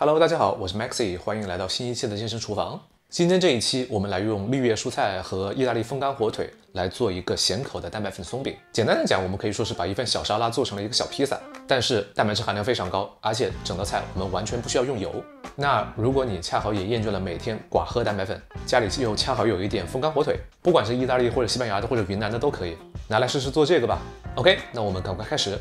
Hello， 大家好，我是 Maxi， 欢迎来到新一期的健身厨房。今天这一期，我们来用绿叶蔬菜和意大利风干火腿来做一个咸口的蛋白粉松饼。简单的讲，我们可以说是把一份小沙拉做成了一个小披萨，但是蛋白质含量非常高，而且整道菜我们完全不需要用油。那如果你恰好也厌倦了每天寡喝蛋白粉，家里又恰好有一点风干火腿，不管是意大利或者西班牙的或者云南的都可以，拿来试试做这个吧。OK， 那我们赶快开始。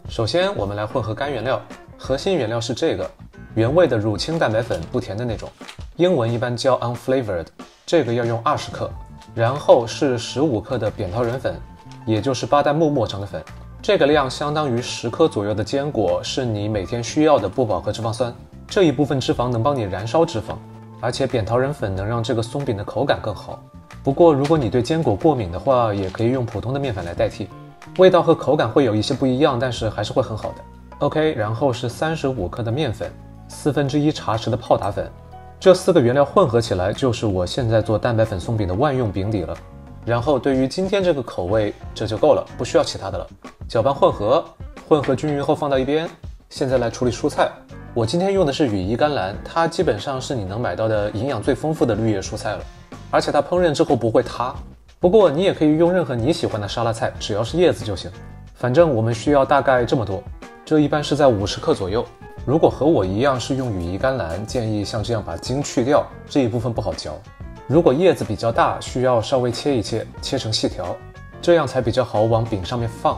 首先，我们来混合干原料，核心原料是这个原味的乳清蛋白粉，不甜的那种，英文一般叫 unflavored， 这个要用20克，然后是15克的扁桃仁粉，也就是巴旦木磨成的粉，这个量相当于10克左右的坚果，是你每天需要的不饱和脂肪酸，这一部分脂肪能帮你燃烧脂肪，而且扁桃仁粉能让这个松饼的口感更好。不过如果你对坚果过敏的话，也可以用普通的面粉来代替。味道和口感会有一些不一样，但是还是会很好的。OK， 然后是35克的面粉，1/4茶匙的泡打粉，这4个原料混合起来就是我现在做蛋白粉松饼的万用饼底了。然后对于今天这个口味，这就够了，不需要其他的了。搅拌混合均匀后放到一边。现在来处理蔬菜，我今天用的是羽衣甘蓝，它基本上是你能买到的营养最丰富的绿叶蔬菜了，而且它烹饪之后不会塌。不过你也可以用任何你喜欢的沙拉菜，只要是叶子就行。反正我们需要大概这么多，这一般是在50克左右。如果和我一样是用羽衣甘蓝，建议像这样把茎去掉，这一部分不好嚼。如果叶子比较大，需要稍微切一切，切成细条，这样才比较好往饼上面放。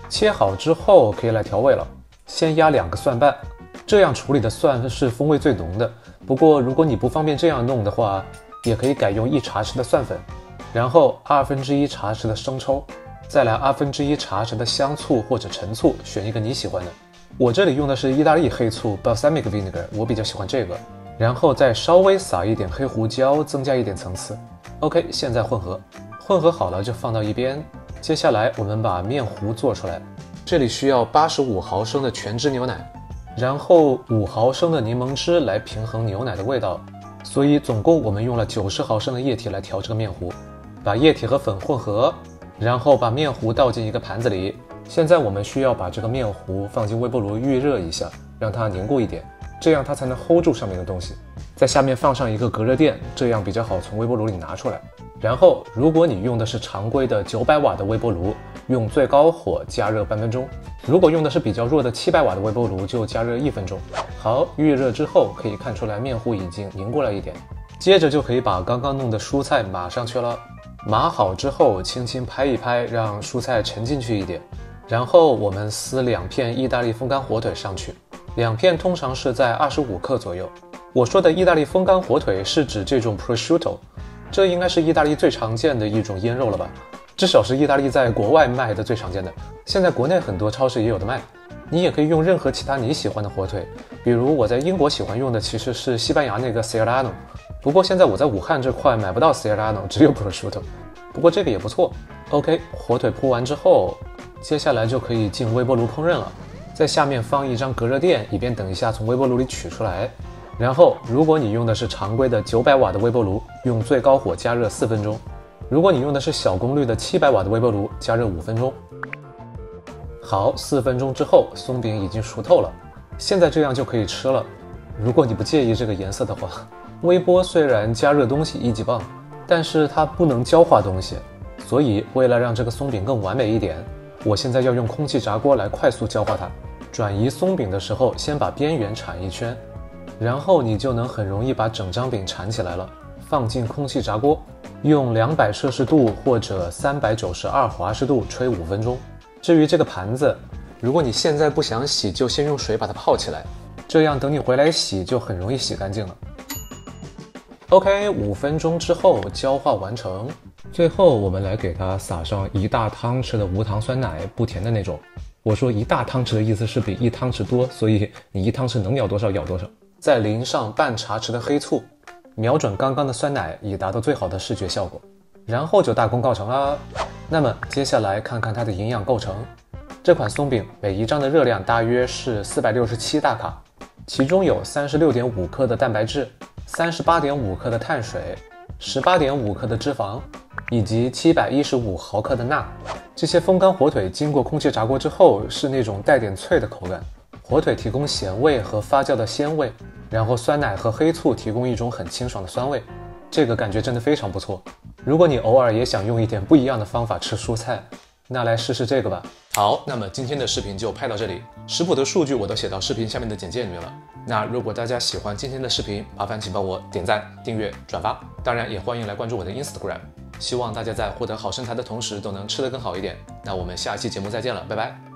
切好之后可以来调味了，先压2个蒜瓣，这样处理的蒜是风味最浓的。不过如果你不方便这样弄的话，也可以改用1茶匙的蒜粉。然后1/2茶匙的生抽，再来1/2茶匙的香醋或者陈醋，选一个你喜欢的。我这里用的是意大利黑醋 Balsamic Vinegar， 我比较喜欢这个。然后再稍微撒一点黑胡椒，增加一点层次。OK， 现在混合好了就放到一边。接下来我们把面糊做出来，这里需要85毫升的全脂牛奶，然后5毫升的柠檬汁来平衡牛奶的味道。所以总共我们用了90毫升的液体来调这个面糊。把液体和粉混合，然后把面糊倒进一个盘子里。现在我们需要把这个面糊放进微波炉预热一下，让它凝固一点，这样它才能 hold 住上面的东西。在下面放上一个隔热垫，这样比较好从微波炉里拿出来。然后如果你用的是常规的900瓦的微波炉，用最高火加热半分钟；如果用的是比较弱的700瓦的微波炉，就加热1分钟。好，预热之后可以看出来面糊已经凝固了一点，接着就可以把刚刚弄的蔬菜码上去了。码好之后轻轻拍一拍，让蔬菜沉进去一点。然后我们撕2片意大利风干火腿上去，2片通常是在25克左右。我说的意大利风干火腿是指这种 prosciutto， 这应该是意大利最常见的一种腌肉了吧，至少是意大利在国外卖的最常见的，现在国内很多超市也有的卖。你也可以用任何其他你喜欢的火腿，比如我在英国喜欢用的其实是西班牙那个 Serrano， 不过现在我在武汉这块买不到 Serrano， 只有 prosciutto， 不过这个也不错。 OK， 火腿铺完之后，接下来就可以进微波炉烹饪了。在下面放一张隔热垫，以便等一下从微波炉里取出来。然后如果你用的是常规的900瓦的微波炉，用最高火加热4分钟；如果你用的是小功率的700瓦的微波炉，加热5分钟。好，4分钟之后松饼已经熟透了，现在这样就可以吃了。如果你不介意这个颜色的话，微波虽然加热东西1级棒，但是它不能焦化东西，所以为了让这个松饼更完美一点，我现在要用空气炸锅来快速焦化它。转移松饼的时候先把边缘铲一圈，然后你就能很容易把整张饼铲起来了。放进空气炸锅，用200摄氏度或者392华氏度吹5分钟。至于这个盘子，如果你现在不想洗，就先用水把它泡起来，这样等你回来洗就很容易洗干净了。OK， 5分钟之后焦化完成。最后我们来给它撒上1大汤匙的无糖酸奶，不甜的那种。我说1大汤匙的意思是比1汤匙多，所以你1汤匙能舀多少舀多少。再淋上半茶匙的黑醋，瞄准刚刚的酸奶，以达到最好的视觉效果。然后就大功告成啦。那么接下来看看它的营养构成。这款松饼每一张的热量大约是467大卡，其中有36.5克的蛋白质38.5克的碳水、18.5克的脂肪，以及715毫克的钠。这些风干火腿经过空气炸锅之后，是那种带点脆的口感。火腿提供咸味和发酵的鲜味，然后酸奶和黑醋提供一种很清爽的酸味，这个感觉真的非常不错。如果你偶尔也想用一点不一样的方法吃蔬菜，那来试试这个吧。好，那么今天的视频就拍到这里，食谱的数据我都写到视频下面的简介里面了。那如果大家喜欢今天的视频，麻烦请帮我点赞、订阅、转发，当然也欢迎来关注我的 Instagram。希望大家在获得好身材的同时，都能吃得更好一点。那我们下期节目再见了，拜拜。